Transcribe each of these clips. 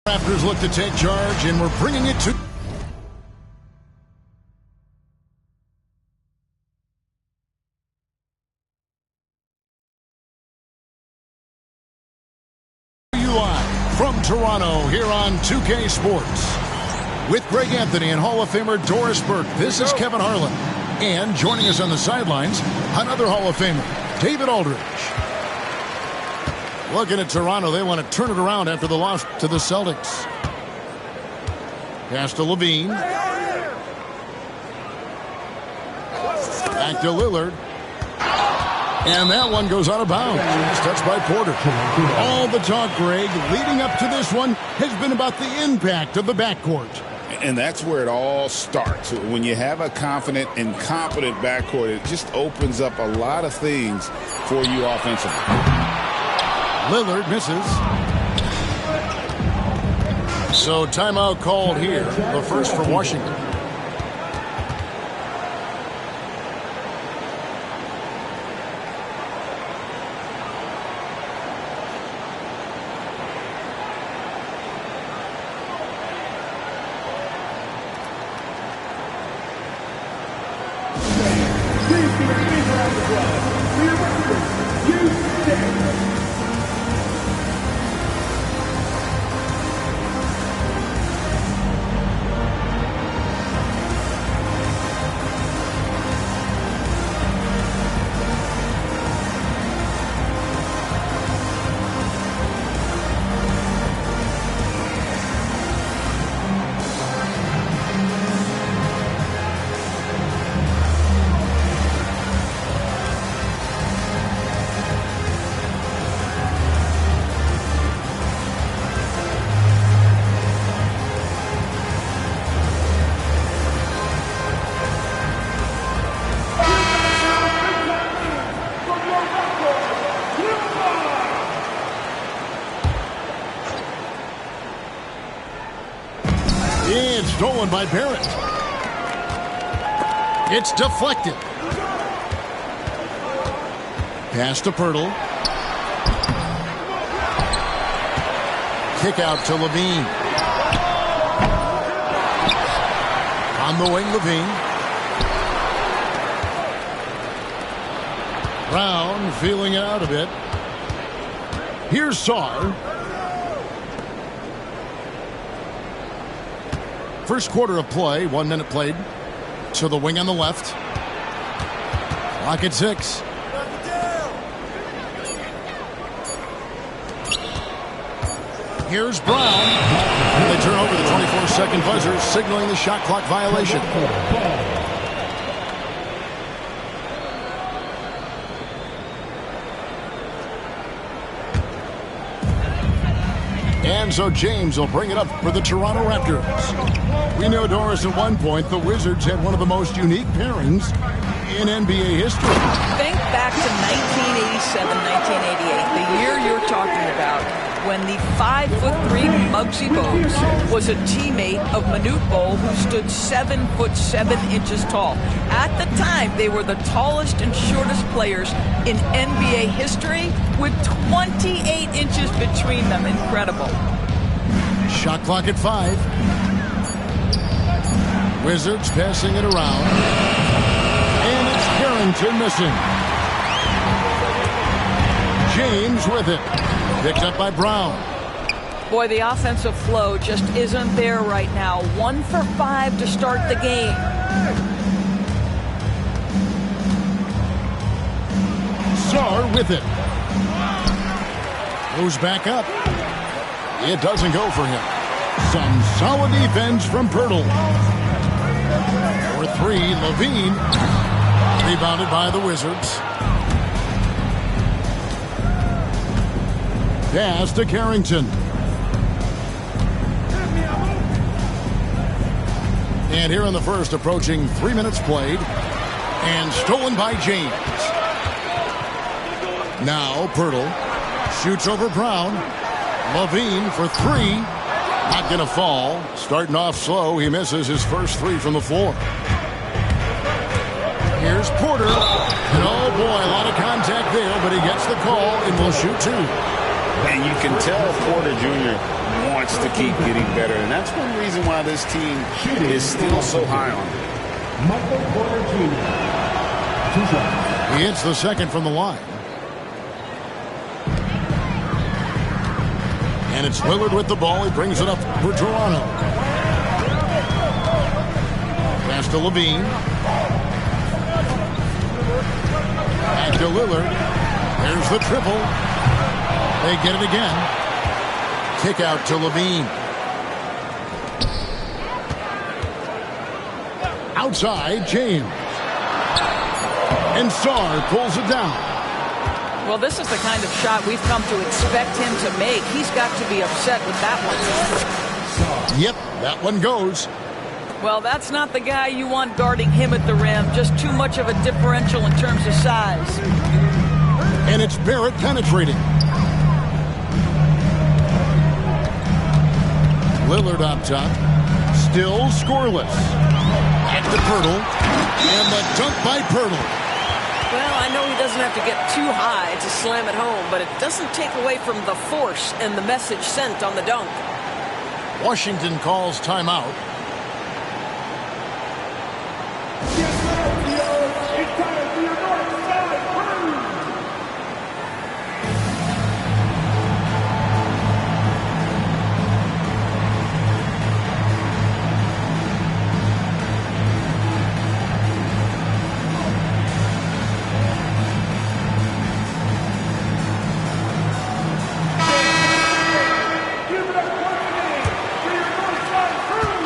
Raptors look to take charge, and we're bringing it to you live from Toronto here on 2K Sports. With Greg Anthony and Hall of Famer Doris Burke, this is Kevin Harlan. And joining us on the sidelines, another Hall of Famer, David Aldridge. Looking at Toronto, they want to turn it around after the loss to the Celtics. Pass to Levine. Back to Lillard. And that one goes out of bounds. It's touched by Porter. All the talk, Greg, leading up to this one has been about the impact of the backcourt. And that's where it all starts. When you have a confident and competent backcourt, it just opens up a lot of things for you offensively. Lillard misses. So timeout called here, the first for Washington. Stolen by Barrett. It's deflected. Pass to Pirtle. Kick out to Levine. On the wing, Levine. Brown feeling it out a bit. Here's Sarr. First quarter of play, 1 minute played. To the wing on the left. Clock at 6. Here's Brown. And they turn over the 24-second buzzer, signaling the shot clock violation. And so James will bring it up for the Toronto Raptors. We know, Doris, at one point, the Wizards had one of the most unique pairings in NBA history. Think back to 1987, 1988, the year you're talking about, when the 5'3" Muggsy Bogues was a teammate of Manute Bol, who stood 7'7" tall. At the time, they were the tallest and shortest players in NBA history, with 28 inches between them. Incredible. Shot clock at 5. Wizards passing it around. And it's Carrington missing. James with it. Picked up by Brown. Boy, the offensive flow just isn't there right now. 1 for 5 to start the game. Sarr with it. Goes back up. It doesn't go for him. Some solid defense from Pirtle. For 3, Levine. Rebounded by the Wizards. Pass to Carrington. And here in the first, approaching 3 minutes played. And stolen by James. Now Pirtle shoots over Brown. Levine for 3. Not going to fall. Starting off slow. He misses his first 3 from the floor. Here's Porter. And oh boy, a lot of contact there, but he gets the call and will shoot 2. And you can tell Porter Jr. wants to keep getting better. And that's one reason why this team is still so high on him. Michael Porter Jr. 2 shots. He hits the second from the line. And it's Lillard with the ball. He brings it up for Toronto. Pass to Levine. Back to Lillard. There's the triple. They get it again. Kick out to Levine. Outside, James. And Sarr pulls it down. Well, this is the kind of shot we've come to expect him to make. He's got to be upset with that one. Yep, that one goes. Well, that's not the guy you want guarding him at the rim. Just too much of a differential in terms of size. And it's Barrett penetrating. Lillard up top. Still scoreless. At the Pirtle. And the dunk by Pirtle. Well, I know he doesn't have to get too high to slam it home, but it doesn't take away from the force and the message sent on the dunk. Washington calls timeout.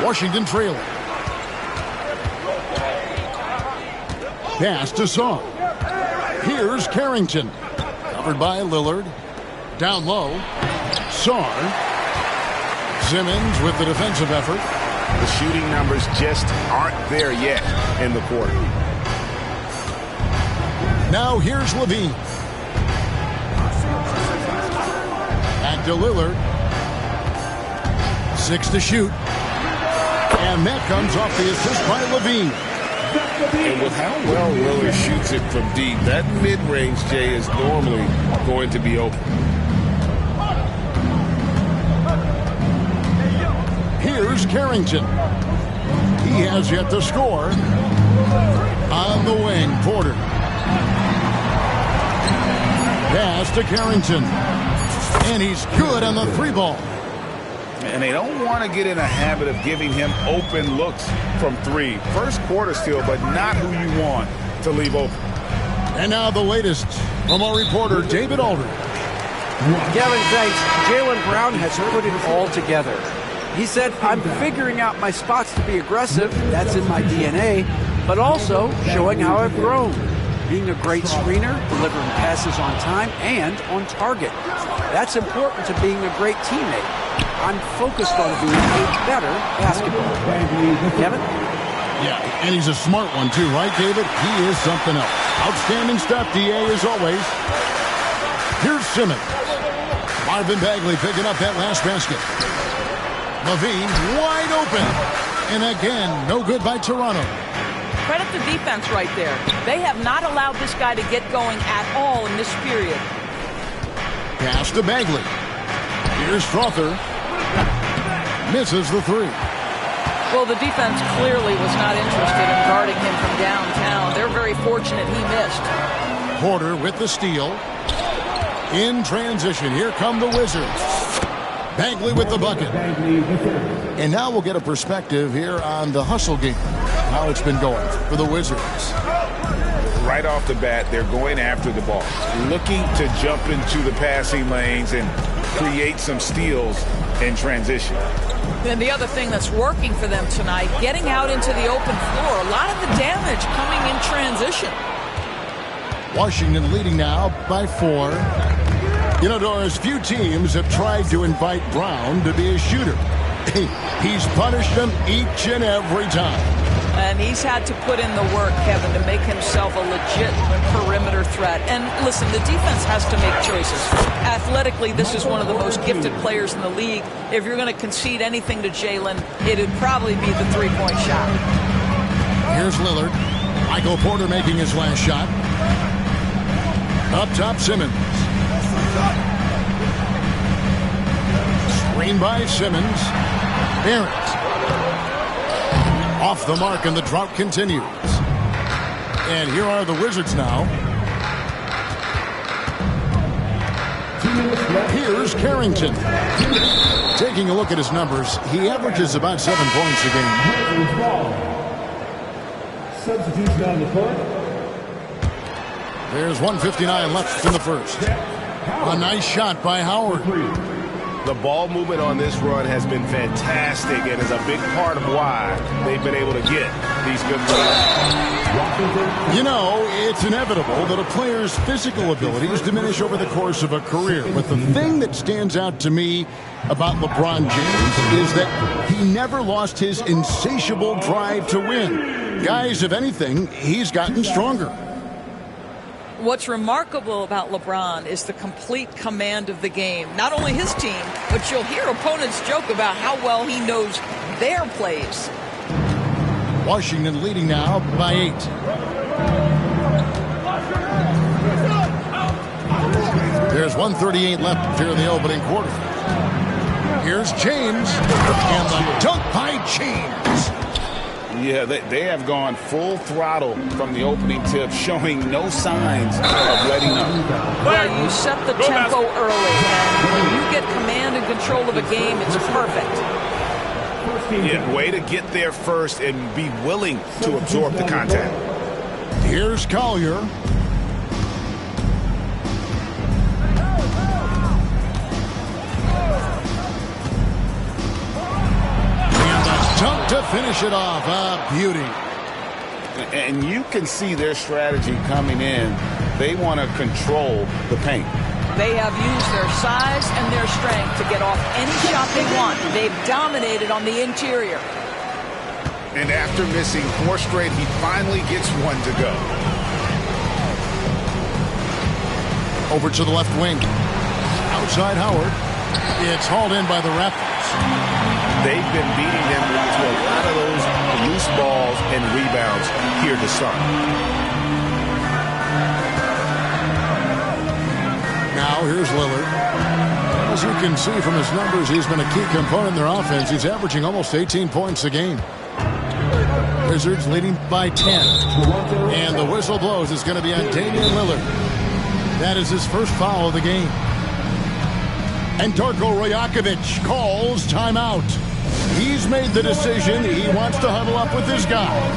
Washington trailing. Pass to Sarr. Here's Carrington. Covered by Lillard. Down low. Sarr. Simmons with the defensive effort. The shooting numbers just aren't there yet in the quarter. Now here's Levine. Back to Lillard. 6 to shoot. And that comes off the assist by Levine. And with how well Lillard shoots it from deep, that mid-range, Jay, is normally going to be open. Here's Carrington. He has yet to score. On the wing, Porter. Pass to Carrington. And he's good on the 3-ball. And they don't want to get in a habit of giving him open looks from 3. First quarter still, but not who you want to leave open. And now the latest from our reporter, David Aldridge. Kevin, thanks. Jaylen Brown has put it all together. He said, I'm figuring out my spots to be aggressive. That's in my DNA. But also showing how I've grown. Being a great screener, delivering passes on time and on target. That's important to being a great teammate. I'm focused on being a better basketball player. Kevin? Yeah, and he's a smart one too, right, David? He is something else. Outstanding stuff, DA, as always. Here's Simmons. Marvin Bagley picking up that last basket. Levine wide open. And again, no good by Toronto. Credit the defense right there. They have not allowed this guy to get going at all in this period. Pass to Bagley. Here's Strother. Misses the 3. Well, the defense clearly was not interested in guarding him from downtown. They're very fortunate he missed. Porter with the steal. In transition, here come the Wizards. Bagley with the bucket. And now we'll get a perspective here on the hustle game, how it's been going for the Wizards. Right off the bat, they're going after the ball, looking to jump into the passing lanes and create some steals in transition. And the other thing that's working for them tonight, getting out into the open floor. A lot of the damage coming in transition. Washington leading now by 4. You know, Doris, few teams have tried to invite Brown to be a shooter. He's punished them each and every time. And he's had to put in the work, Kevin, to make himself a legit perimeter threat. And listen, the defense has to make choices. Athletically, this is one of the most gifted players in the league. If you're going to concede anything to Jaylen, it'd probably be the 3-point shot. Here's Lillard. Michael Porter making his last shot. Up top, Simmons. Screen by Simmons. Barrett. Off the mark, and the drought continues. And here are the Wizards now. Here's Carrington. Taking a look at his numbers, he averages about 7 points a game. Substitution on the court. There's 1:59 left in the first. A nice shot by Howard. The ball movement on this run has been fantastic and is a big part of why they've been able to get these good runs. You know, it's inevitable that a player's physical abilities diminish over the course of a career. But the thing that stands out to me about LeBron James is that he never lost his insatiable drive to win. Guys, if anything, he's gotten stronger. What's remarkable about LeBron is the complete command of the game. Not only his team, but you'll hear opponents joke about how well he knows their plays. Washington leading now by 8. There's 1:38 left here in the opening quarter. Here's James, and the dunk by James. Yeah, they have gone full throttle from the opening tip, showing no signs of letting up. Well, you set the tempo early, and when you get command and control of a game, it's perfect. Yeah, way to get there first and be willing to absorb the contact. Here's Collier. Dunk to finish it off. A beauty. And you can see their strategy coming in. They want to control the paint. They have used their size and their strength to get off any shot they want. They've dominated on the interior. And after missing 4 straight, he finally gets one to go. Over to the left wing. Outside Howard. It's hauled in by the Raptors. They've been beating them to a lot of those loose balls and rebounds here to start. Now here's Lillard. As you can see from his numbers, he's been a key component in their offense. He's averaging almost 18 points a game. Wizards leading by 10. And the whistle blows. It's going to be on Damian Lillard. That is his first foul of the game. And Darko Rajakovic calls timeout. He's made the decision. He wants to huddle up with his guys.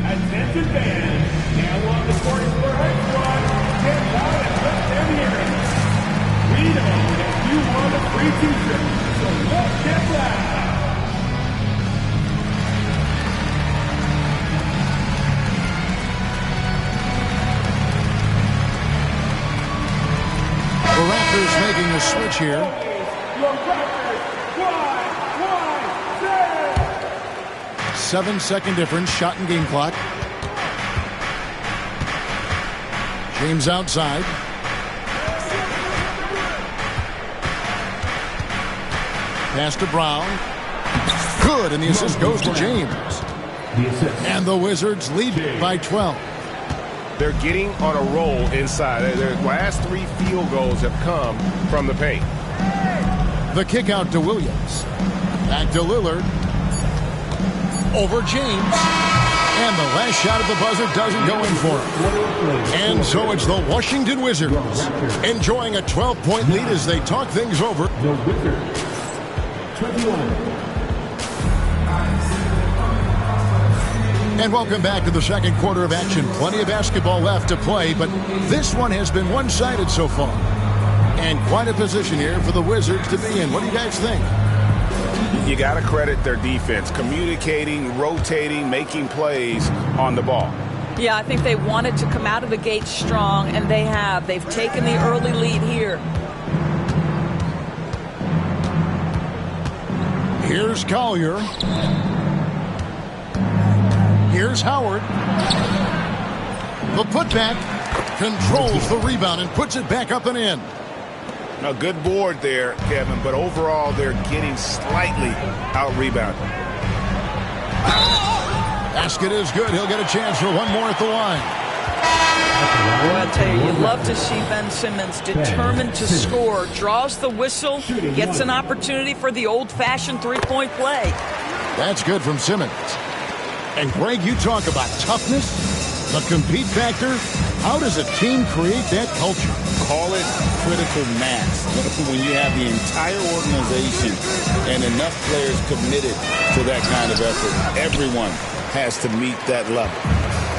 Attention fans, now on the court is your head squad. Get out and let them hear it. We know that you want a free t-shirt, so let's get loud. The Raptors making the switch here. Your Raptors, 7-second difference, shot and game clock. James outside. Pass to Brown. Good, and the assist goes to James. And the Wizards lead by 12. They're getting on a roll inside. Their last 3 field goals have come from the paint. The kick out to Williams. Back to Lillard. Over James. And the last shot at the buzzer doesn't go in for him. And so it's the Washington Wizards enjoying a 12-point lead as they talk things over. The Wizards, 21. And welcome back to the second quarter of action. Plenty of basketball left to play, but this one has been one-sided so far. And quite a position here for the Wizards to be in. What do you guys think? You got to credit their defense, communicating, rotating, making plays on the ball. Yeah, I think they wanted to come out of the gate strong, and they have. They've taken the early lead here. Here's Collier. Here's Howard. The putback controls the rebound and puts it back up and in. A good board there, Kevin, but overall they're getting slightly out-rebounded. Basket is good. He'll get a chance for one more at the line. Boy, I'll tell you, you love to see Ben Simmons determined to score, draws the whistle, gets an opportunity for the old-fashioned three-point play. That's good from Simmons. And Greg, you talk about toughness, the compete factor. How does a team create that culture? Call it critical mass. When you have the entire organization and enough players committed to that kind of effort, everyone has to meet that level.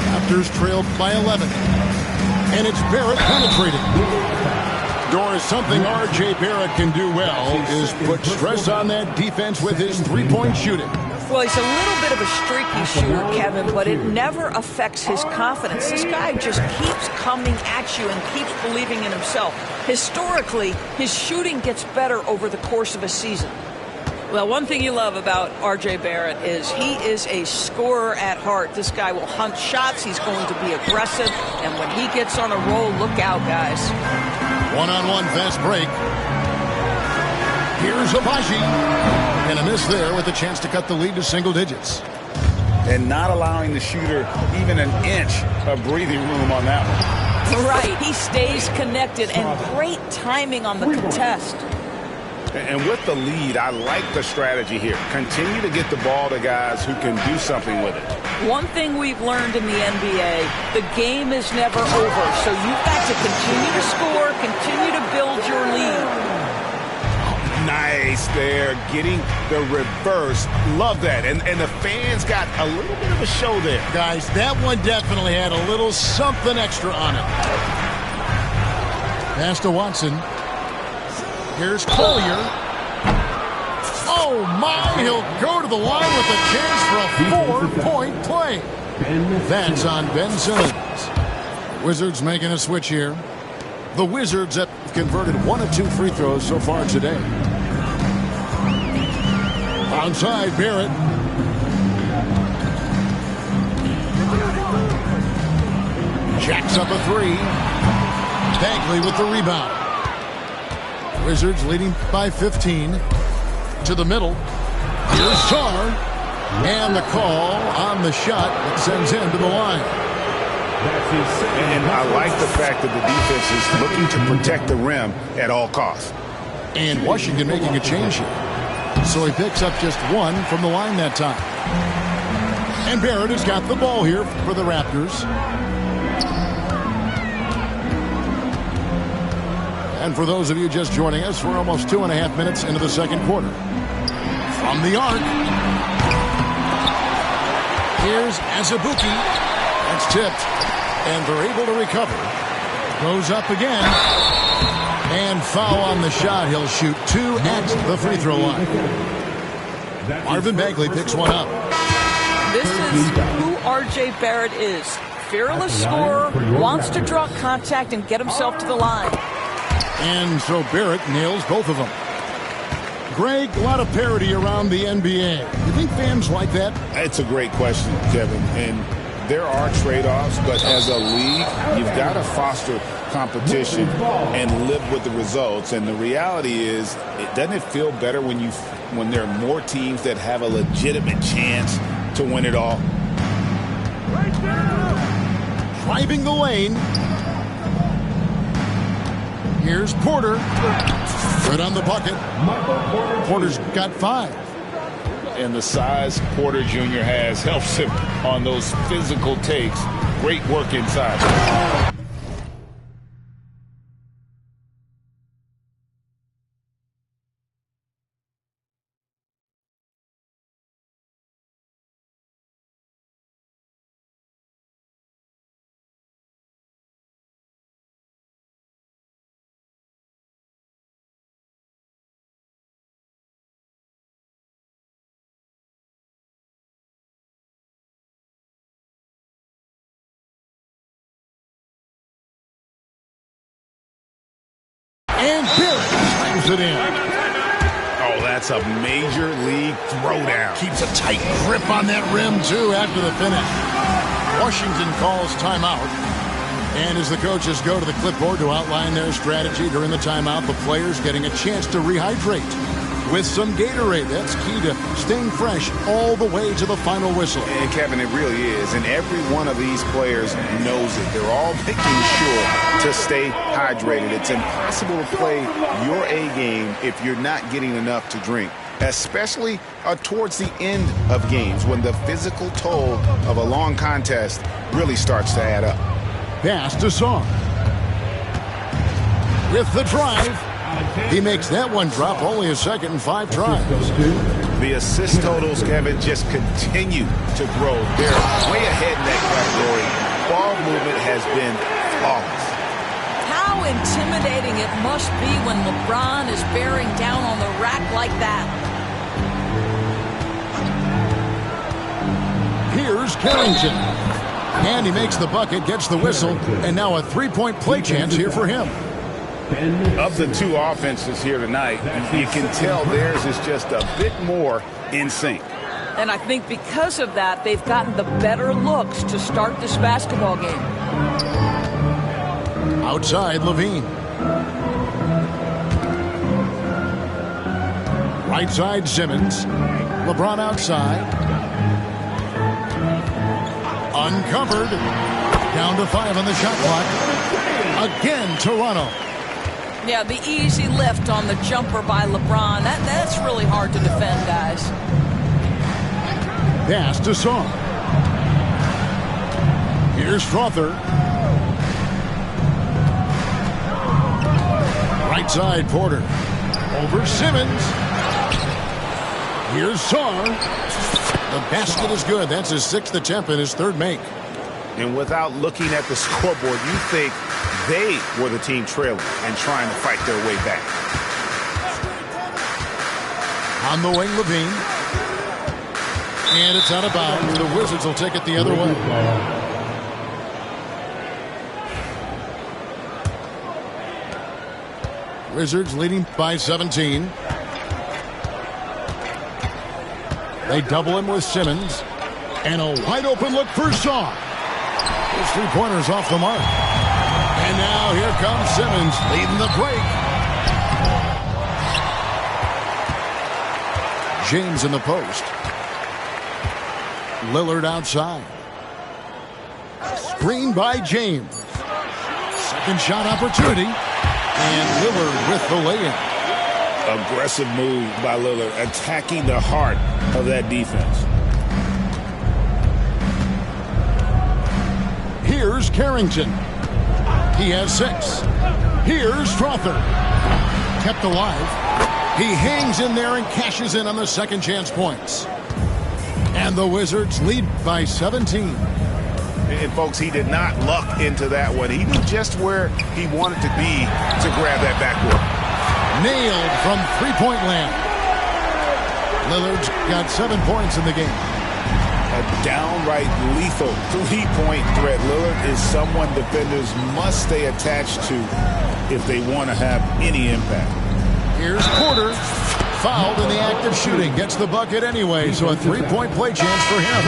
Raptors trailed by 11. And it's Barrett penetrating. Doris, something R.J. Barrett can do well is put stress on that defense with his three-point shooting. Well, he's a little bit of a streaky shooter, Kevin, but it never affects his confidence. This guy just keeps coming at you and keeps believing in himself. Historically, his shooting gets better over the course of a season. Well, one thing you love about R.J. Barrett is he is a scorer at heart. This guy will hunt shots. He's going to be aggressive. And when he gets on a roll, look out, guys. One-on-one fast break. Here's Abaji. And a miss there with a chance to cut the lead to single digits. And not allowing the shooter even an inch of breathing room on that one. Right. He stays connected, and great timing on the contest. And with the lead, I like the strategy here. Continue to get the ball to guys who can do something with it. One thing we've learned in the NBA, the game is never over. So you've got to continue to score, continue to build your lead. Nice there, getting the reverse. Love that. And the fans got a little bit of a show there. Guys, that one definitely had a little something extra on it. Pass to Watson. Here's Collier. Oh, my. He'll go to the line with a chance for a 4-point play. That's on Ben Simmons. Wizards making a switch here. The Wizards have converted 1 of 2 free throws so far today. Onside, Barrett. Jacks up a 3. Bagley with the rebound. Wizards leading by 15. To the middle. Here's Sarr. And the call on the shot that sends him to the line. And I like the fact that the defense is looking to protect the rim at all costs. And Washington making a change here. So he picks up just 1 from the line that time. And Barrett has got the ball here for the Raptors. And for those of you just joining us, we're almost 2.5 minutes into the second quarter. From the arc. Here's Azubuike. That's tipped. And they're able to recover. Goes up again. And foul on the shot. He'll shoot 2 at the free throw line. Marvin Bagley picks one up. This is who R.J. Barrett is. Fearless scorer, wants to draw contact and get himself to the line. And so Barrett nails both of them. Greg, a lot of parity around the NBA. You think fans like that? It's a great question, Kevin. And there are trade-offs, but as a league, you've got to foster competition and live with the results. And the reality is, doesn't it feel better when there are more teams that have a legitimate chance to win it all? Driving the lane. Here's Porter. Good on the bucket. Porter's got 5. And the size Porter Jr. has helps him on those physical takes. Great work inside. And Barrett slams it in. Oh, that's a major league throwdown. Keeps a tight grip on that rim, too, after the finish. Washington calls timeout. And as the coaches go to the clipboard to outline their strategy during the timeout, the players getting a chance to rehydrate. with some Gatorade. That's key to staying fresh all the way to the final whistle. And Kevin, it really is. And every one of these players knows it. They're all making sure to stay hydrated. It's impossible to play your A game if you're not getting enough to drink, especially towards the end of games when the physical toll of a long contest really starts to add up. Pass to Song. With the drive, he makes that one drop, only a second and 5 tries. The assist totals, Kevin, just continue to grow. They're way ahead in that category. Ball movement has been flawless. How intimidating it must be when LeBron is bearing down on the rack like that. Here's Carrington. And he makes the bucket, gets the whistle, and now a 3-point play chance here for him. Of the two offenses here tonight, you can tell theirs is just a bit more in sync. And I think because of that, they've gotten the better looks to start this basketball game. Outside, Levine. Right side, Simmons. LeBron outside. Uncovered. Down to 5 on the shot clock. Again, Toronto. Yeah, the easy lift on the jumper by LeBron. That's really hard to defend, guys. Pass to Song. Here's Strother. Right side, Porter. Over Simmons. Here's Song. The basket is good. That's his 6th attempt and his 3rd make. And without looking at the scoreboard, you think they were the team trailing and trying to fight their way back. On the wing, Levine. And it's out of bounds. The Wizards will take it the other way. Wizards leading by 17. They double him with Simmons. And a wide open look for Shaw. His 3-pointers off the mark. And now here comes Simmons leading the break. James in the post. Lillard outside. Screen by James. Second shot opportunity. And Lillard with the lay-in. Aggressive move by Lillard, attacking the heart of that defense. Here's Carrington. He has 6. Here's Strother. Kept alive. He hangs in there and cashes in on the second chance points. And the Wizards lead by 17. And folks, he did not luck into that one. He knew just where he wanted to be to grab that backboard. Nailed from 3-point land. Lillard's got 7 points in the game. A downright lethal 3-point threat. Lillard is someone defenders must stay attached to if they want to have any impact. Here's Porter. Fouled in the act of shooting. Gets the bucket anyway, so a 3-point play chance for him.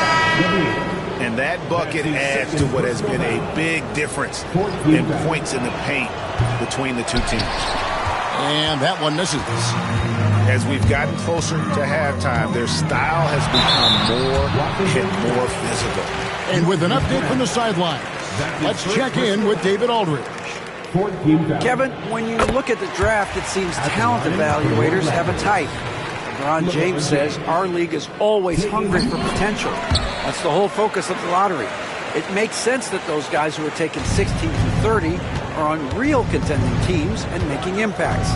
And that bucket adds to what has been a big difference in points in the paint between the two teams. And that one misses. As we've gotten closer to halftime, their style has become more and more physical. And with an update from the sideline, let's check in with David Aldridge. Kevin, when you look at the draft, it seems talent evaluators have a type. LeBron James says our league is always hungry for potential. That's the whole focus of the lottery. It makes sense that those guys who are taken 16 through 30 are on real contending teams and making impacts.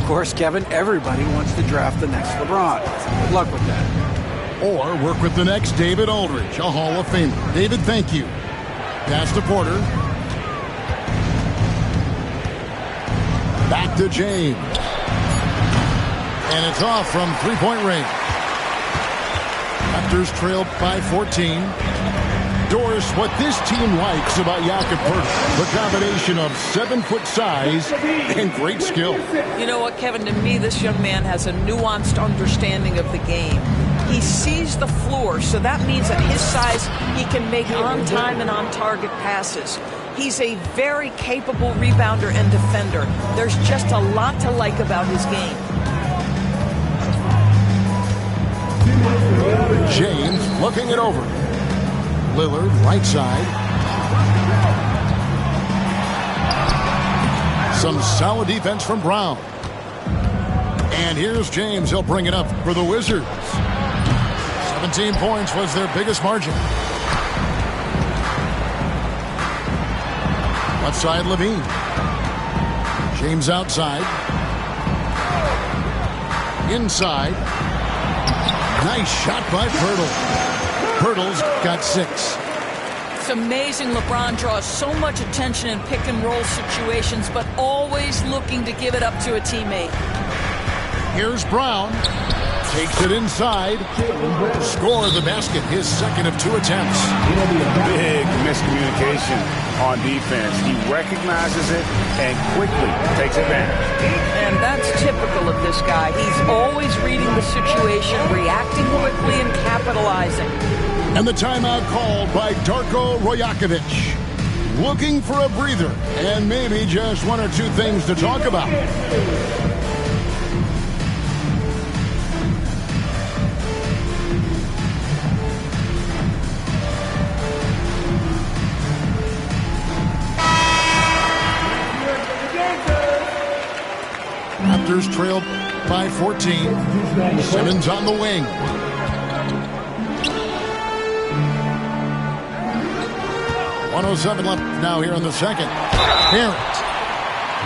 Of course, Kevin, everybody wants to draft the next LeBron. Good luck with that. Or work with the next David Aldridge, a Hall of Famer. David, thank you. Pass to Porter. Back to James. And it's off from 3-point range. Raptors trail by 14. Doris, what this team likes about Jakob Poeltl, the combination of 7-foot size and great skill. You know what, Kevin, to me, this young man has a nuanced understanding of the game. He sees the floor, so that means at his size, he can make on-time and on-target passes. He's a very capable rebounder and defender. There's just a lot to like about his game. James looking it over. Lillard, right side. Some solid defense from Brown. And here's James. He'll bring it up for the Wizards. 17 points was their biggest margin. Left side, Levine. James outside. Inside. Nice shot by Pirtle. Pirtle's got 6. It's amazing LeBron draws so much attention in pick and roll situations, but always looking to give it up to a teammate. Here's Brown. Takes it inside. Score the basket. His second of 2 attempts. Big miscommunication on defense. He recognizes it and quickly takes advantage. And that's typical of this guy. He's always reading the situation, reacting quickly, and capitalizing. And the timeout called by Darko Rajakovic. Looking for a breather and maybe just 1 or 2 things to talk about. Raptors trailed by 14. Simmons on the wing. .107 left now here in the second. Barrett.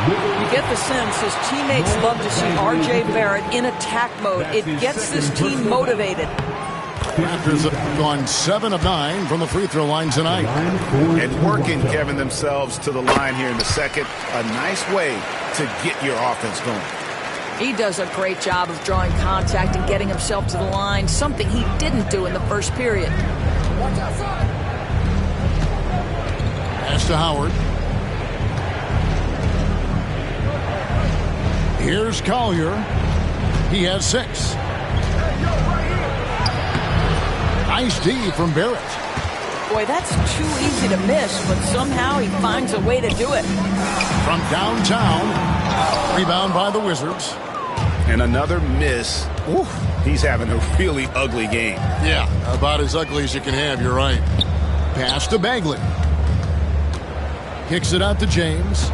You get the sense his teammates love to see R.J. Barrett in attack mode. It gets this team motivated. Raptors have gone 7 of 9 from the free throw line tonight. And working, Kevin, themselves to the line here in the second. A nice way to get your offense going. He does a great job of drawing contact and getting himself to the line, something he didn't do in the first period. Pass to Howard. Here's Collier. He has 6. Nice D from Barrett. Boy, that's too easy to miss, but somehow he finds a way to do it. From downtown. Rebound by the Wizards. And another miss. Ooh, he's having a really ugly game. Yeah, about as ugly as you can have, you're right. Pass to Bagley. Kicks it out to James.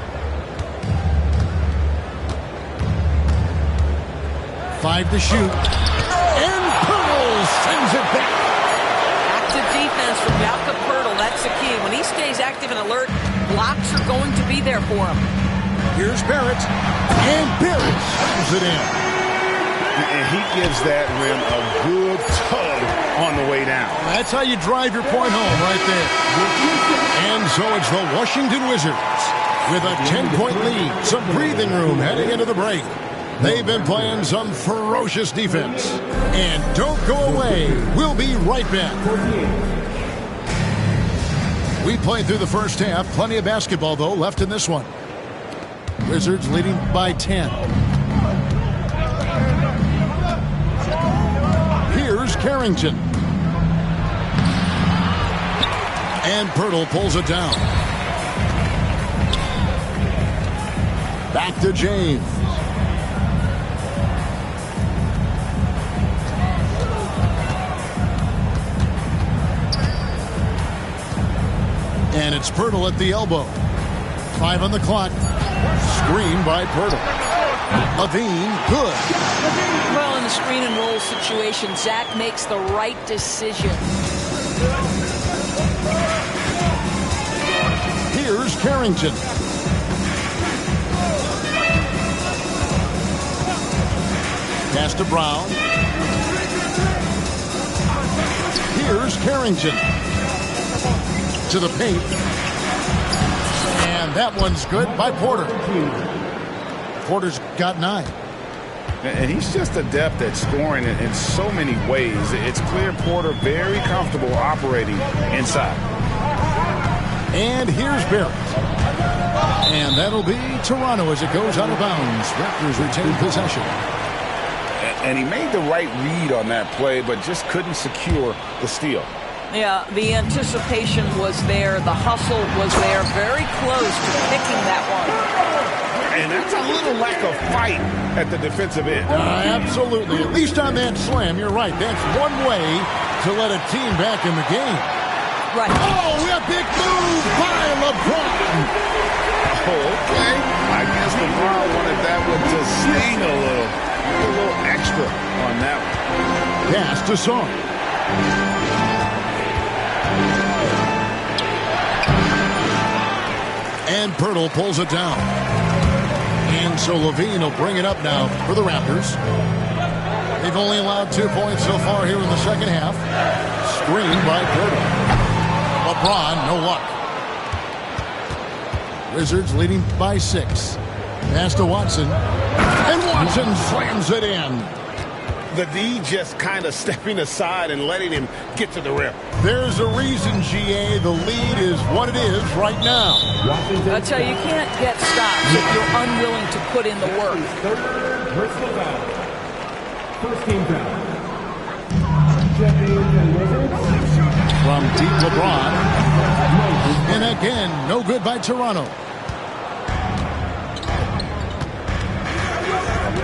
5 to shoot. And Pirtle sends it back. Active defense from Jakob Pirtle. That's the key. When he stays active and alert, blocks are going to be there for him. Here's Barrett. And Barrett slams it in. And he gives that rim a good tug on the way down. That's how you drive your point home right there. And so it's the Washington Wizards with a 10-point lead. Some breathing room heading into the break. They've been playing some ferocious defense. And don't go away. We'll be right back. We played through the first half. Plenty of basketball, though, left in this one. Wizards leading by 10. Here's Carrington. And Pirtle pulls it down. Back to James. And it's Pirtle at the elbow. 5 on the clock. Screen by Pirtle. Levine, good. Well, in the screen and roll situation, Zach makes the right decision. Here's Carrington. Pass to Brown. Here's Carrington. To the paint. And that one's good by Porter. Porter's got 9. And he's just adept at scoring in so many ways. It's clear Porter very comfortable operating inside. And here's Barrett. And that'll be Toronto as it goes out of bounds. Raptors retain possession. And he made the right read on that play, but just couldn't secure the steal. Yeah, the anticipation was there. The hustle was there. Very close to picking that one. And that's a little lack of fight at the defensive end. Absolutely. At least on that slam, you're right. That's one way to let a team back in the game. Right. Oh, a big move by LeBron. Oh, okay. I guess LeBron wanted that one to sting a little extra on that one. Pass to Song. And Pirtle pulls it down. And so Levine will bring it up now for the Raptors. They've only allowed 2 points so far here in the second half. Screen by Pirtle. LeBron, no luck. Wizards leading by 6. Pass to Watson. And Watson slams it in. The D just kind of stepping aside and letting him get to the rim. There's a reason, GA, the lead is what it is right now. I tell you, you can't get stops if you're unwilling to put in the work. Third personal foul. First team foul. Champions and Wizards. From deep LeBron. And again, no good by Toronto.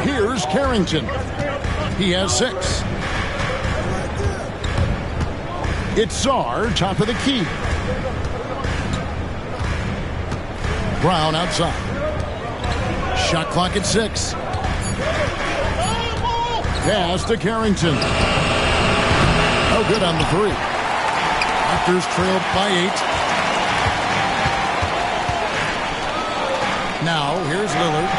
Here's Carrington. He has 6. It's Czar, top of the key. Brown outside. Shot clock at 6. Pass to Carrington. No good on the 3. Raptors trailed by 8. Now, here's Lillard.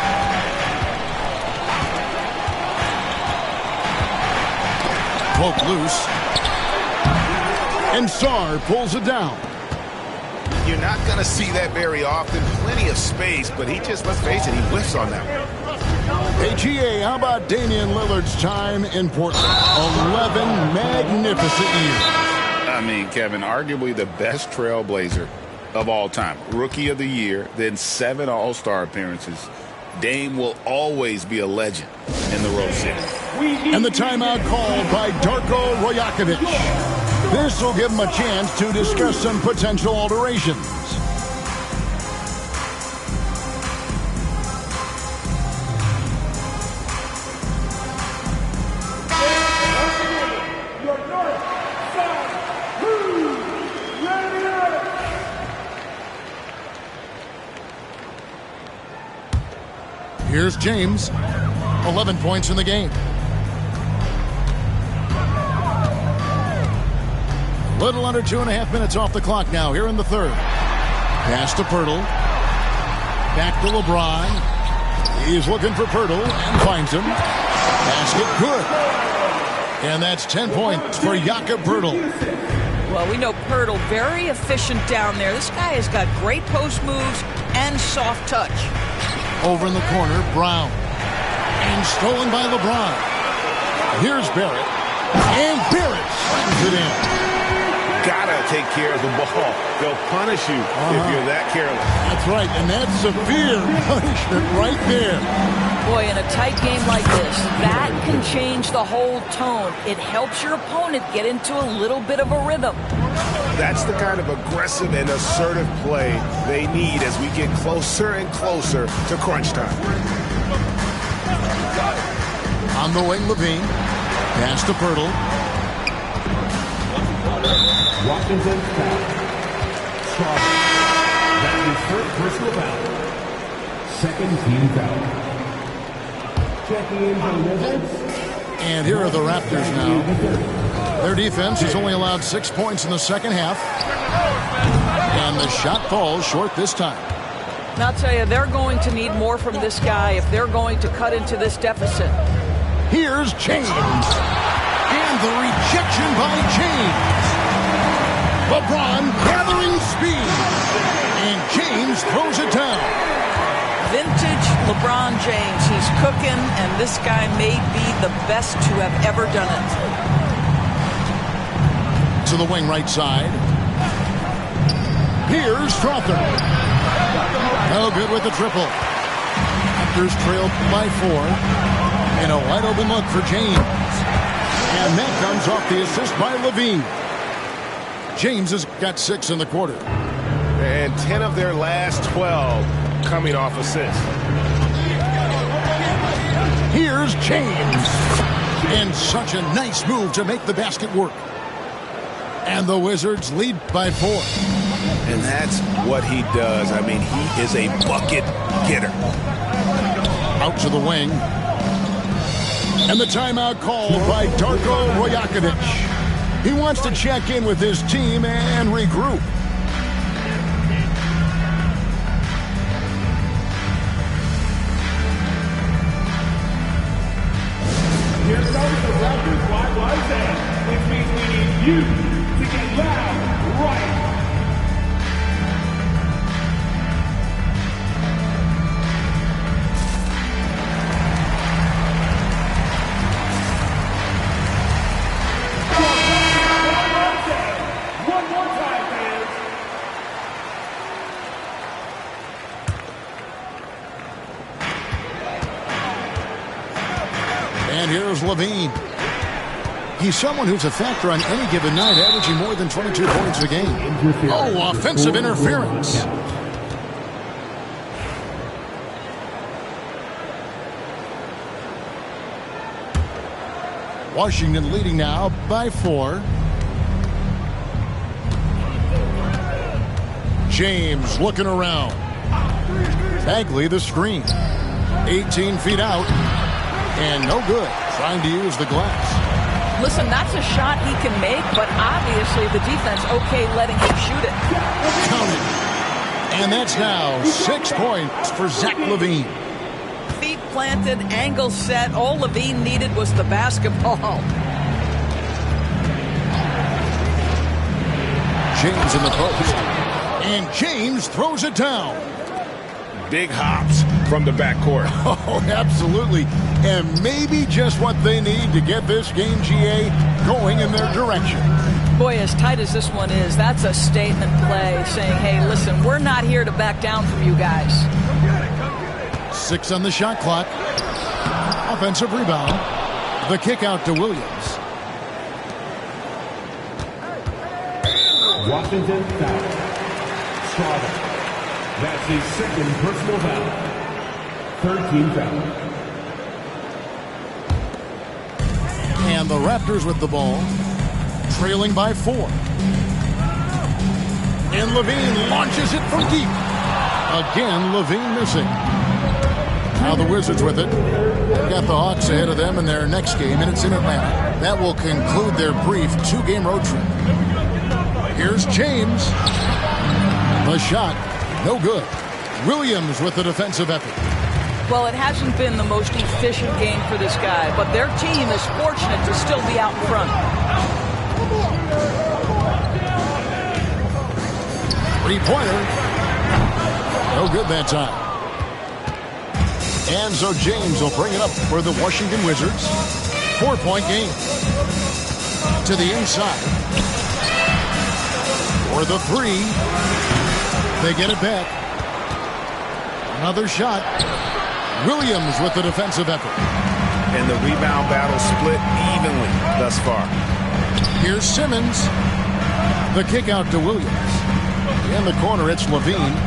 Poke loose. And Sarr pulls it down. You're not going to see that very often. Plenty of space, but he just, let's face it, he whiffs on that one. Hey, GA, how about Damian Lillard's time in Portland? 11 magnificent years. I mean, Kevin, arguably the best trailblazer of all time. Rookie of the year, then 7 All-Star appearances. Dame will always be a legend in the Rose City. And the timeout called by Darko Rajakovic. This will give him a chance to discuss some potential alterations. Here's James, 11 points in the game. A little under 2.5 minutes off the clock now here in the third. Pass to Pirtle. Back to LeBron. He's looking for Pirtle and finds him. Basket good. And that's 10 points for Jakob Pirtle. Well, we know Pirtle, very efficient down there. This guy has got great post moves and soft touch. Over in the corner, Brown. And stolen by LeBron. Here's Barrett. And Barrett slams it in. Gotta take care of the ball. They'll punish you if you're that careless. That's right, and that's severe punishment right there. Boy, in a tight game like this, that can change the whole tone. It helps your opponent get into a little bit of a rhythm. That's the kind of aggressive and assertive play they need as we get closer and closer to crunch time. On the wing, Levine. Pass to Pirtle. Washington foul. Strawberry. That's his first personal foul. Second team foul. Checking in from Wizards. And here are the Raptors now. Their defense has only allowed 6 points in the second half. And the shot falls short this time. And I'll tell you, they're going to need more from this guy if they're going to cut into this deficit. Here's James. And the rejection by James. LeBron gathering speed. And James throws it down. Vintage LeBron James. He's cooking, and this guy may be the best to have ever done it. To the wing right side. Here's Strother. No good with the triple. Raptors trailed by 4. And a wide open look for James. And that comes off the assist by Levine. James has got 6 in the quarter. And 10 of their last 12 coming off assists. Here's James. And such a nice move to make the basket work. And the Wizards lead by 4. And that's what he does. I mean, he is a bucket getter. Out to the wing. And the timeout called by Darko Rajakovic. He wants to check in with his team and regroup. Here comes the Raptors wide wide set, which means we need you to get loud right. One more time, fans. And here's Levine. He's someone who's a factor on any given night, averaging more than 22 points a game. Oh, offensive interference. Washington leading now by 4. James looking around. Bagley the screen. 18 feet out. And no good. Trying to use the glass. Listen, that's a shot he can make, but obviously the defense okay letting him shoot it. Count it. And that's now 6 points for Zach LaVine. Feet planted, angle set. All Levine needed was the basketball. James in the post. And James throws it down. Big hops from the backcourt. Oh, absolutely. And maybe just what they need to get this game, GA, going in their direction. Boy, as tight as this one is, that's a statement play saying, hey, listen, we're not here to back down from you guys. 6 on the shot clock. Offensive rebound. The kick out to Williams. Washington foul. Strawberry. That's his second personal foul. 13 foul. And the Raptors with the ball, trailing by 4. And Levine launches it from deep. Again, Levine missing. Now the Wizards with it. They've got the Hawks ahead of them in their next game, and it's in Atlanta. That will conclude their brief 2-game road trip. Here's James. The shot, no good. Williams with the defensive effort. Well, it hasn't been the most efficient game for this guy, but their team is fortunate to still be out in front. Three-pointer. No good that time. And so James will bring it up for the Washington Wizards. 4-point game. To the inside. For the 3. They get it back. Another shot. Williams with the defensive effort. And the rebound battle split evenly thus far. Here's Simmons. The kick out to Williams. In the corner, it's Levine.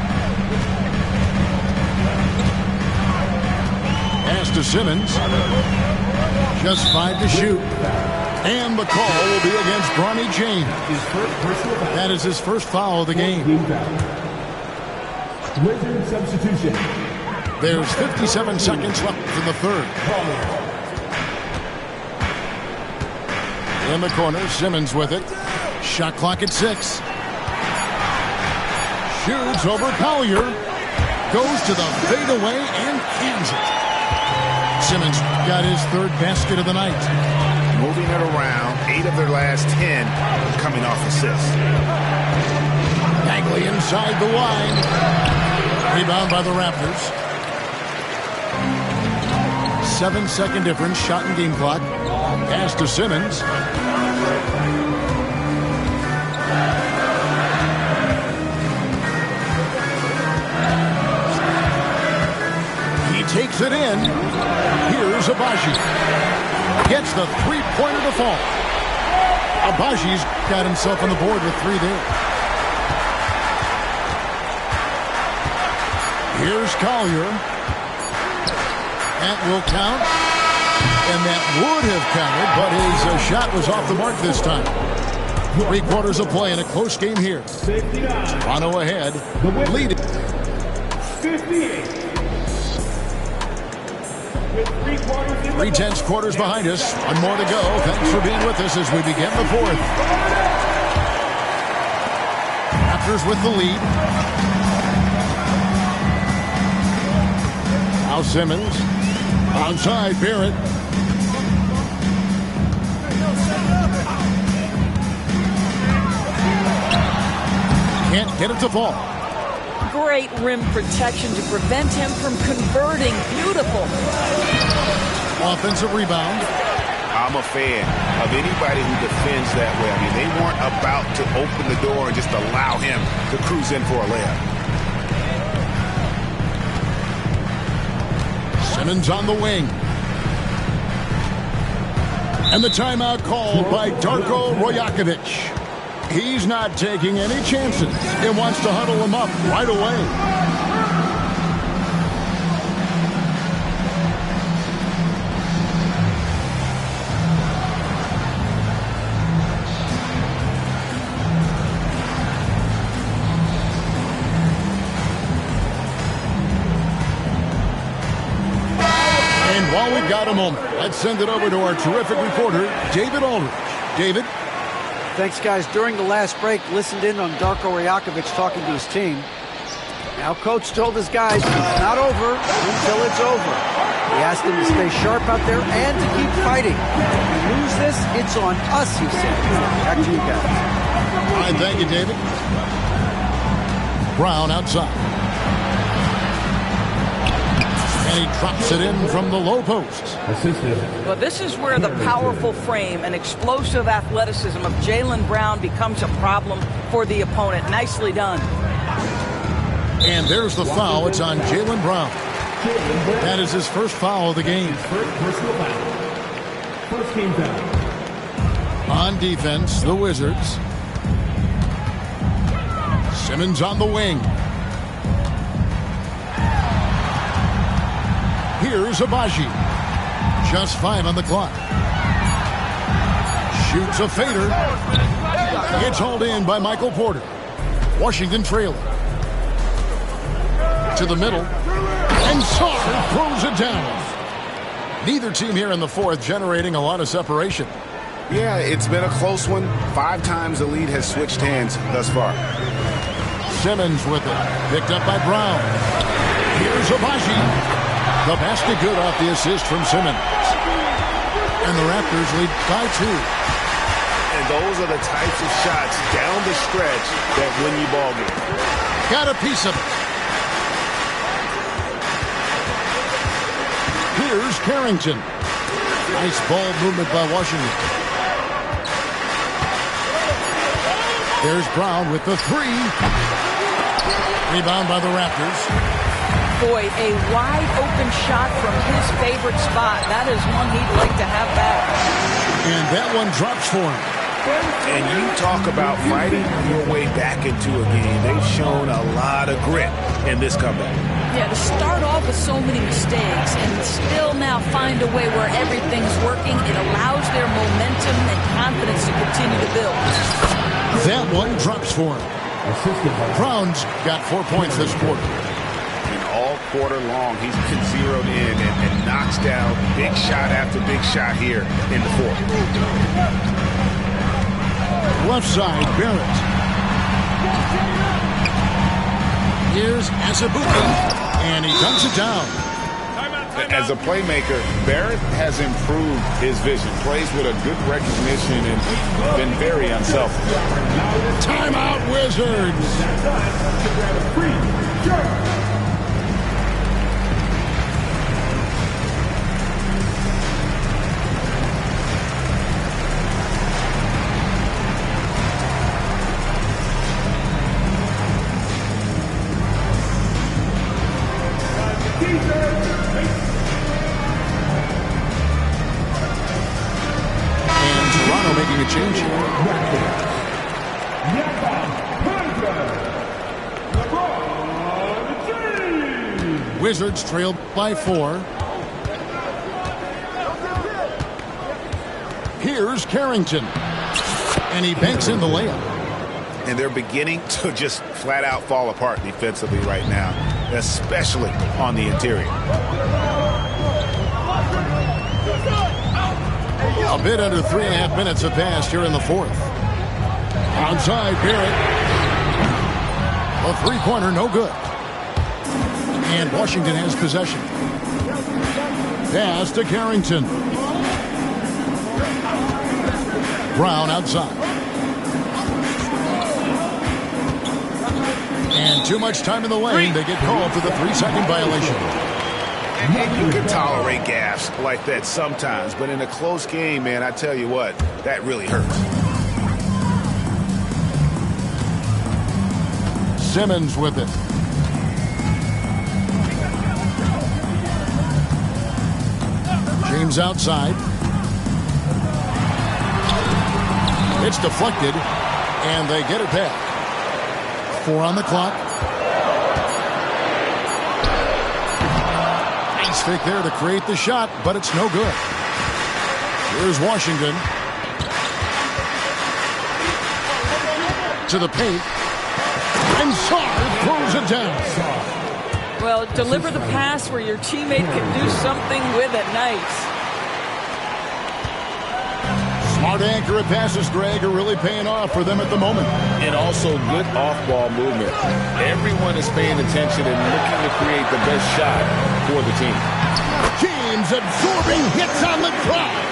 Pass to Simmons. Just 5 to shoot. And the call will be against Bronny James. That is his first foul of the game. Wizard substitution. There's 57 seconds left in the third. In the corner, Simmons with it. Shot clock at 6. Shoots over Collier. Goes to the fadeaway and cans it. Simmons got his third basket of the night. Moving it around, 8 of their last 10 coming off assists. Bagley inside the line. Rebound by the Raptors. 7-second difference, shot and game clock. Pass to Simmons. He takes it in. Here's Abaji. Gets the three-pointer to fall. Abaji's got himself on the board with 3 there. Here's Collier. That will count. And that would have counted, but his shot was off the mark this time. 3 quarters of play in a close game here. Toronto ahead, leading. 58. 3/10 quarters behind us. One more to go. Thanks for being with us as we begin the fourth. Raptors with the lead. Now Simmons. Onside, Barrett. Can't get it to fall. Great rim protection to prevent him from converting. Beautiful. Offensive rebound. I'm a fan of anybody who defends that way. I mean, they weren't about to open the door and just allow him to cruise in for a layup. Simmons on the wing. And the timeout called by Darko Rajakovic. He's not taking any chances. He wants to huddle him up right away. And while we've got a moment, let's send it over to our terrific reporter, David Aldridge. David? Thanks, guys. During the last break, listened in on Darko Rajakovic talking to his team. Now, Coach told his guys, it's not over until it's over. He asked them to stay sharp out there and to keep fighting. If we lose this, it's on us, he said. Back to you guys. All right, thank you, David. Brown outside. And he drops it in from the low post. Well, this is where the powerful frame and explosive athleticism of Jaylen Brown becomes a problem for the opponent. Nicely done. And there's the foul. It's on Jaylen Brown. That is his first foul of the game. First team foul. On defense, the Wizards. Simmons on the wing. Here's Abaji. Just 5 on the clock. Shoots a fader. It's hauled in by Michael Porter. Washington trailing. To the middle. And Sarr throws it down. Neither team here in the fourth generating a lot of separation. Yeah, it's been a close one. 5 times the lead has switched hands thus far. Simmons with it. Picked up by Brown. Here's Abaji. The basket good off the assist from Simmons. And the Raptors lead by 2. And those are the types of shots down the stretch that win you ball games. Got a piece of it. Here's Carrington. Nice ball movement by Washington. There's Brown with the 3. Rebound by the Raptors. Boy, a wide open shot from his favorite spot. That is one he'd like to have back. And that one drops for him. And you talk about fighting your way back into a game. They've shown a lot of grit in this comeback. Yeah, to start off with so many mistakes and still now find a way where everything's working, it allows their momentum and confidence to continue to build. That one drops for him. Brown's got 4 points this quarter. All quarter long, he's been zeroed in and knocks down big shot after big shot here in the fourth. Left side, Barrett. Here's Azubuike, and he dunks it down. As a playmaker, Barrett has improved his vision, plays with a good recognition, and been very unselfish. Timeout, Wizards. Making a change here. Wizards trailed by 4. Here's Carrington. And he banks in the layup. And they're beginning to just flat out fall apart defensively right now, especially on the interior. A bit under 3.5 minutes have passed here in the fourth. Outside, Barrett. A three-pointer, no good. And Washington has possession. Pass to Carrington. Brown outside. And too much time in the lane. They get called for the 3-second violation. And you can tolerate gaffes like that sometimes, but in a close game, man, I tell you what, that really hurts. Simmons with it. James outside. It's deflected, and they get it back. 4 on the clock. Nice fake there to create the shot, but it's no good. Here's Washington. To the paint. And Sarr throws it down. Well, deliver the pass where your teammate can do something with it. Nice. Smart accurate passes, Greg, are really paying off for them at the moment. And also good off-ball movement. Everyone is paying attention and looking to create the best shot for the team. James absorbing hits on the drive.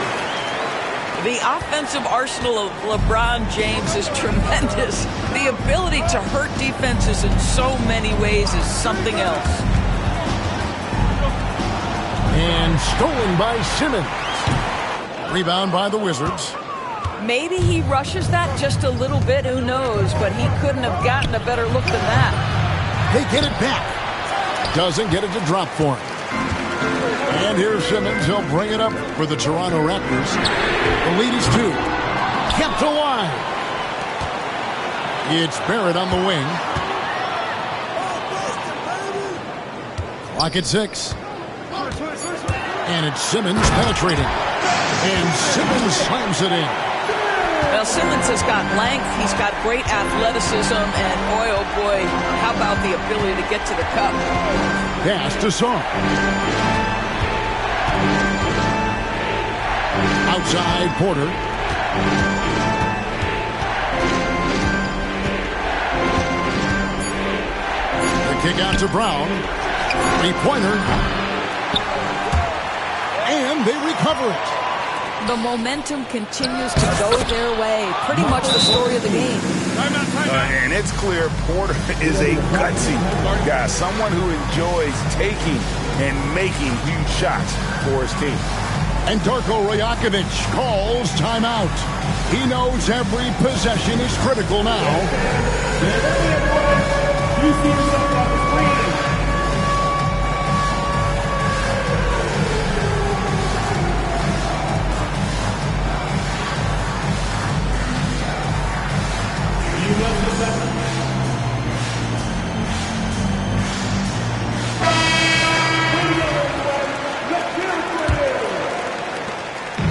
The offensive arsenal of LeBron James is tremendous. The ability to hurt defenses in so many ways is something else. And stolen by Simmons. Rebound by the Wizards. Maybe he rushes that just a little bit, who knows, but he couldn't have gotten a better look than that. They get it back. Doesn't get it to drop for him. And here's Simmons. He'll bring it up for the Toronto Raptors. The lead is 2. Kept alive. It's Barrett on the wing. Clock at 6. And it's Simmons penetrating. And Simmons slams it in. Well, Simmons has got length. He's got great athleticism. And boy, oh boy, how about the ability to get to the cup? Pass to Sarr. Outside, Porter. The kick out to Brown. 3-pointer. And they recover it. The momentum continues to go their way. Pretty much the story of the game. And it's clear Porter is a gutsy guy. Someone who enjoys taking and making huge shots for his team. And Darko Rajakovic calls timeout. He knows every possession is critical now. You see yourself on the screen.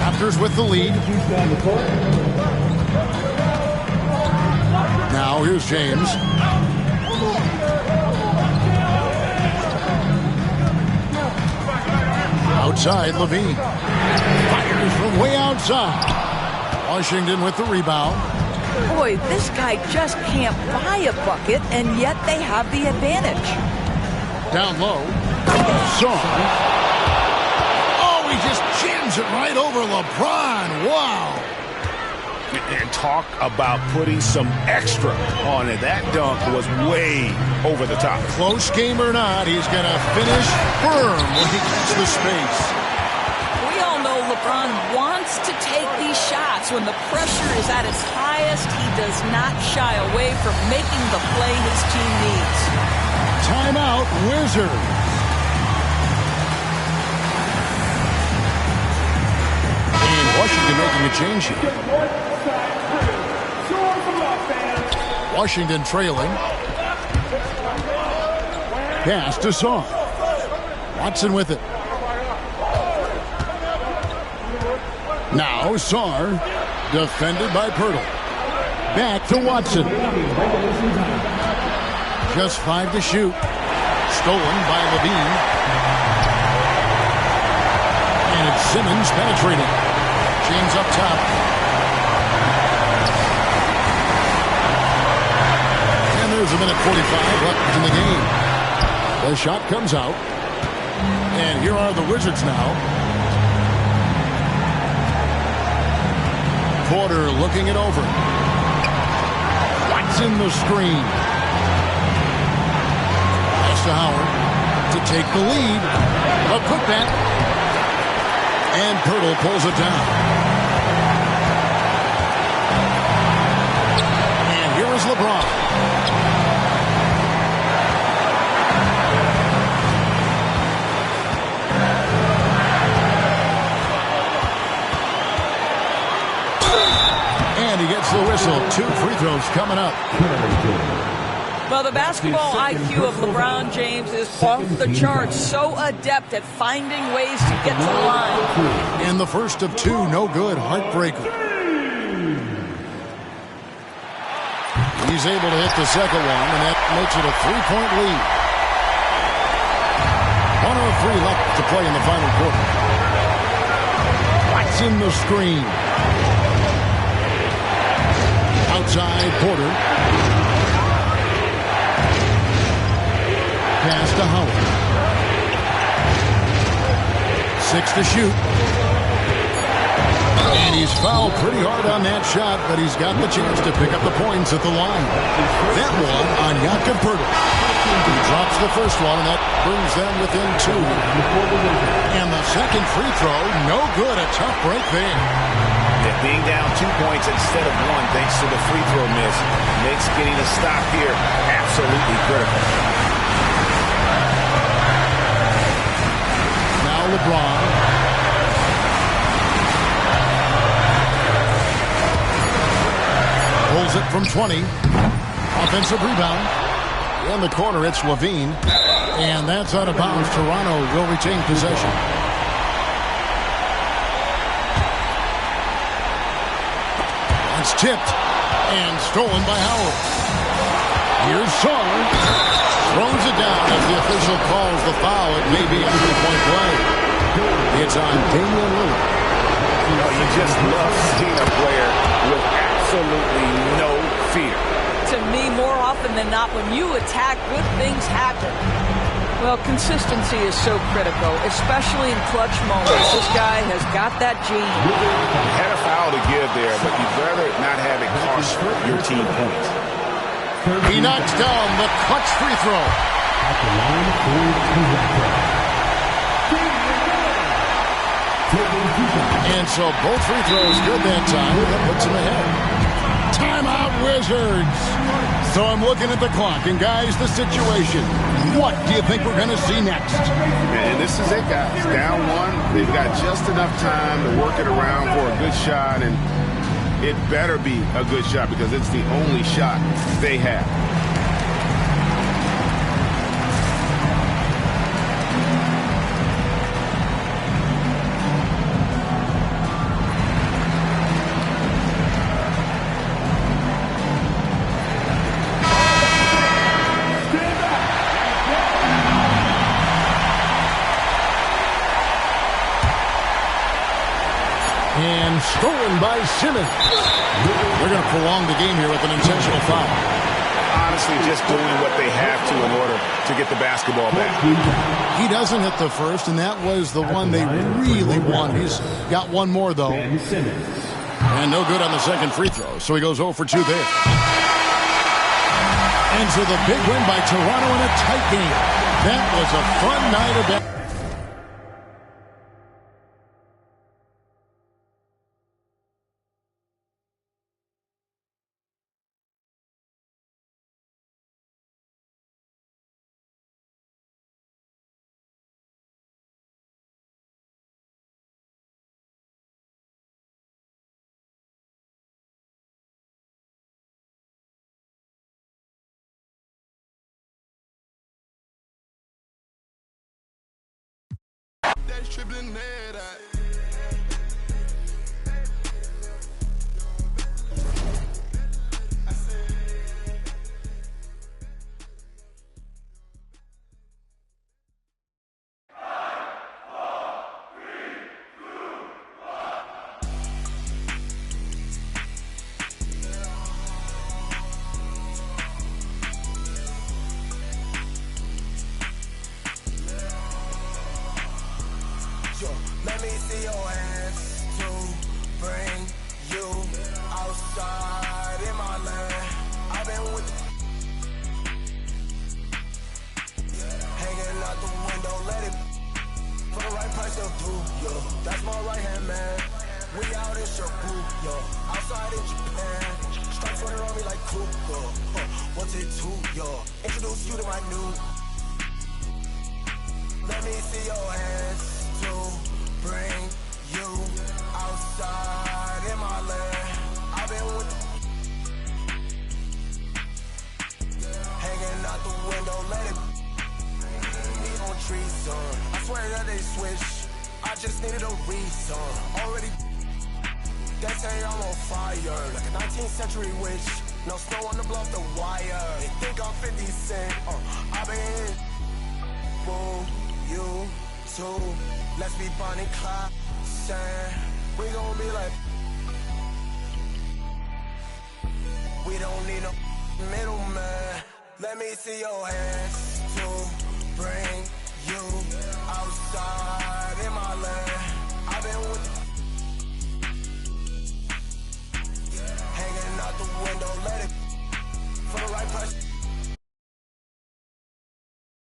Raptors with the lead. Now here's James. Outside, Levine. Fires from way outside. Washington with the rebound. Boy, this guy just can't buy a bucket, and yet they have the advantage. Down low. Sarr. Oh, he just jams it right over LeBron. Wow. And talk about putting some extra on it. That dunk was way over the top. Close game or not, he's going to finish firm when he gets the space. We all know LeBron wants to take these shots. When the pressure is at its highest, he does not shy away from making the play his team needs. Timeout, Wizard. And Washington making a change here. Washington trailing. Pass to Sarr. Watson with it. Now Sarr, defended by Pirtle. Back to Watson. Just 5 to shoot. Stolen by Levine. And it's Simmons penetrating. James up top. And there's a minute 45 left in the game. The shot comes out. And here are the Wizards now. Porter looking it over. Watson the screen. Pass to Howard to take the lead. A putback. And Pirtle pulls it down. And here is LeBron. And he gets the whistle. 2 free throws coming up. Well, the basketball IQ of LeBron James is off the charts. So adept at finding ways to get to the line. And the first of 2, no good. Heartbreaker. He's able to hit the second one, and that makes it a 3-point lead. 1:03 left to play in the final quarter. Watson the screen. Outside Porter. Pass to Howard. 6 to shoot. And he's fouled pretty hard on that shot, but he's got the chance to pick up the points at the line. That one on Jakob Pirtle. He drops the first one, and that brings them within 2. And the second free throw, no good. A tough break there. Being down 2 points instead of 1 thanks to the free throw miss makes getting a stop here absolutely critical. Now LeBron. Pulls it from 20. Offensive rebound. In the corner, it's Levine. And that's out of bounds. Toronto will retain possession. It's tipped and stolen by Howard. Here's Sarr. Throws it down as the official calls the foul. It may be a 3-point play. It's on Damian Lillard. You just love seeing a player with absolutely no fear. To me, more often than not, when you attack, good things happen. Well, consistency is so critical, especially in clutch moments. This guy has got that gene. You had a foul to give there, but you'd rather not have it cost your team points. He knocks down the clutch free throw. And so both free throws good that time. That puts him ahead. Timeout, Wizards. So I'm looking at the clock, and guys, the situation. What do you think we're going to see next? Man, this is it, guys. Down 1. They've got just enough time to work it around for a good shot, and it better be a good shot because it's the only shot they have. And stolen by Simmons. They're going to prolong the game here with an intentional foul. Honestly, just doing what they have to in order to get the basketball back. He doesn't hit the first, and that was the one they really wanted. He's got one more, though. And no good on the second free throw, so he goes 0 for 2 there. And so the big win by Toronto in a tight game. That was a fun night of basketball. me see your hands to bring you outside in my land. I've been with hanging out the window, let it for the right price of blue, yo. That's my right hand man. We out in Shibu, yo. Outside in Japan. Stripes running on me like cool, yo. What's it to, yo? Introduce you to my new. Let me see your hands to bring you outside in my land. I've been with hanging out the window, let it me on trees, son. I swear that they switch. I just needed a reason. Already they say I'm on fire, like a 19th century witch. No snow on the bluff, the wire. They think I'm 50 Cent. I've been boom, you too. Let's be Bonnie Clyde, saying we gon' be like. We don't need no middleman. Let me see your hands to bring you outside.